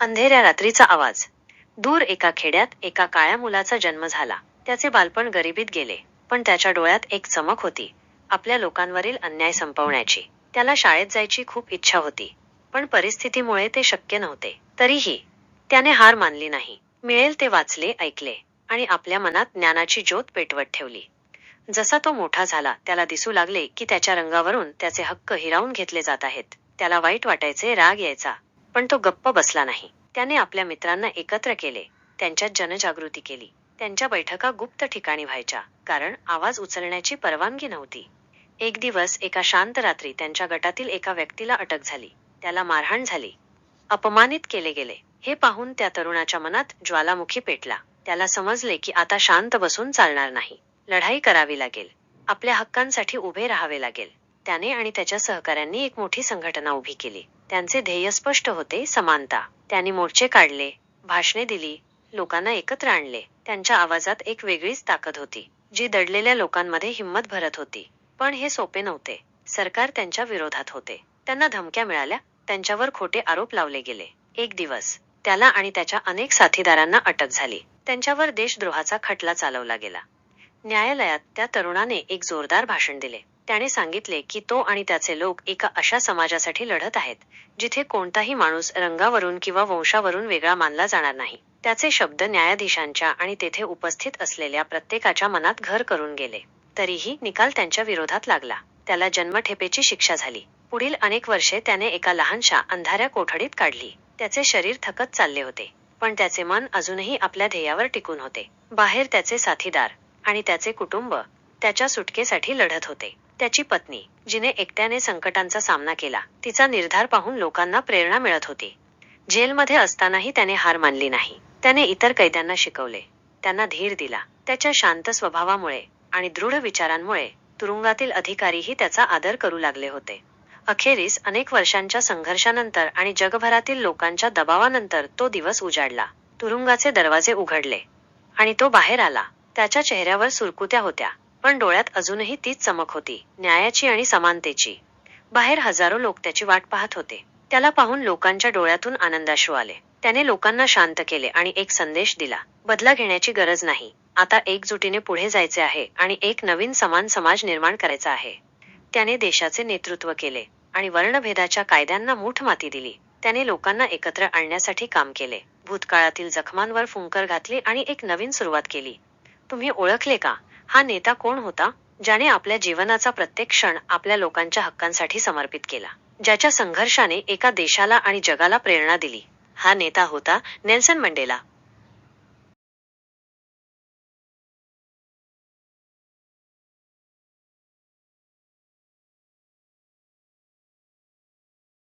अंधेऱ्या रात्रीचा आवाज. दूर एका खेड्यात एका काळ्या मुलाचा जन्म झाला. त्याचे बालपण गरिबीत गेले, पण त्याच्या डोळ्यात एक चमक होती, आपल्या लोकांवरील अन्याय संपवण्याची. त्याला शाळेत जायची खूप इच्छा होती, पण परिस्थितीमुळे ते शक्य नव्हते. तरीही त्याने हार मानली नाही. मिळेल ते वाचले, ऐकले आणि आपल्या मनात ज्ञानाची ज्योत पेटवत ठेवली. जसा तो मोठा झाला, त्याला दिसू लागले की त्याच्या रंगावरून त्याचे हक्क हिरावून घेतले जात आहेत. त्याला वाईट वाटायचे, राग यायचा, पण तो गप्प बसला नाही. त्याने आपल्या मित्रांना एकत्र केले, त्यांच्यात जनजागृती केली. त्यांच्या बैठका गुप्त ठिकाणी व्हायच्या, कारण आवाज उचलण्याची परवानगी नव्हती. एक दिवस एका शांत रात्री त्यांच्या गटातील एका व्यक्तीला अटक झाली. त्याला मारहाण झाली, अपमानित केले गेले. हे पाहून त्या तरुणाच्या मनात ज्वालामुखी पेटला. त्याला समजले की आता शांत बसून चालणार नाही, लढाई करावी लागेल, आपल्या हक्कांसाठी उभे राहावे लागेल. त्याने आणि त्याच्या सहकाऱ्यांनी एक मोठी संघटना उभी केली. त्यांचे ध्येय स्पष्ट होते, समानता. त्यांनी मोर्चे काढले, भाषणे दिली, लोकांना एकत्र आणले. त्यांच्या आवाजात एक वेगळीच ताकद होती, जी दडलेल्या लोकांमध्ये हिंमत भरत होती. पण हे सोपे नव्हते. सरकार त्यांच्या विरोधात होते. त्यांना धमक्या मिळाल्या, त्यांच्यावर खोटे आरोप लावले गेले. एक दिवस त्याला आणि त्याच्या अनेक साथीदारांना अटक झाली. त्यांच्यावर देशद्रोहाचा खटला चालवला गेला. न्यायालयात त्या तरुणाने एक जोरदार भाषण दिले. त्याने सांगितले की तो आणि त्याचे लोक एका अशा समाजासाठी लढत आहेत, जिथे कोणताही माणूस रंगावरून किंवा वंशावरून वेगळा मानला जाणार नाही. त्याचे शब्द न्यायाधीशांच्या आणि तेथे उपस्थित असलेल्या प्रत्येकाच्या मनात घर करून गेले. तरीही निकाल त्यांच्या विरोधात लागला. त्याला जन्मठेपेची शिक्षा झाली. पुढील अनेक वर्षे त्याने एका लहानशा अंधाऱ्या कोठडीत काढली. त्याचे शरीर थकत चालले होते, पण त्याचे मन अजूनही आपल्या ध्येयावर टिकून होते. बाहेर त्याचे साथीदार आणि त्याचे कुटुंब त्याच्या सुटकेसाठी लढत होते. त्याची पत्नी, जिने एकट्याने संकटांचा सामना केला, तिचा निर्धार पाहून लोकांना प्रेरणा मिळत होती. जेलमध्ये असतानाही त्याने हार मानली नाही. त्याने इतर कैद्यांना शिकवले, त्यांना धीर दिला. त्याच्या शांत स्वभावामुळे आणि दृढ विचारांमुळे तुरुंगातील अधिकारीही त्याचा आदर करू लागले होते. अखेरीस अनेक वर्षांच्या संघर्षानंतर आणि जगभरातील लोकांच्या दबावानंतर तो दिवस उजाडला. तुरुंगाचे दरवाजे उघडले आणि तो बाहेर आला. त्याच्या चेहऱ्यावर सुरकुत्या होत्या, पण डोळ्यात अजूनही तीच चमक होती, न्यायाची आणि समानतेची. बाहेर हजारो लोक त्याची वाट पाहत होते. त्याला पाहून लोकांच्या डोळ्यातून आनंदाश्रू आले. त्याने लोकांना शांत केले आणि एक संदेश दिला, बदला घेण्याची गरज नाही, आता एकजुटीने पुढे जायचे आहे आणि एक नवीन समान समाज निर्माण करायचा आहे. त्याने देशाचे नेतृत्व केले आणि वर्णभेदाच्या कायद्यांना मूठ माती दिली. त्याने लोकांना एकत्र आणण्यासाठी काम केले, भूतकाळातील जखमांवर फुंकर घातली आणि एक नवीन सुरुवात केली. तुम्ही ओळखले का? हा नेता कोण होता, ज्याने आपल्या जीवनाचा प्रत्येक क्षण आपल्या लोकांच्या हक्कांसाठी समर्पित केला, ज्याच्या संघर्षाने एका देशाला आणि जगाला प्रेरणा दिली? हा नेता होता नेल्सन मंडेला.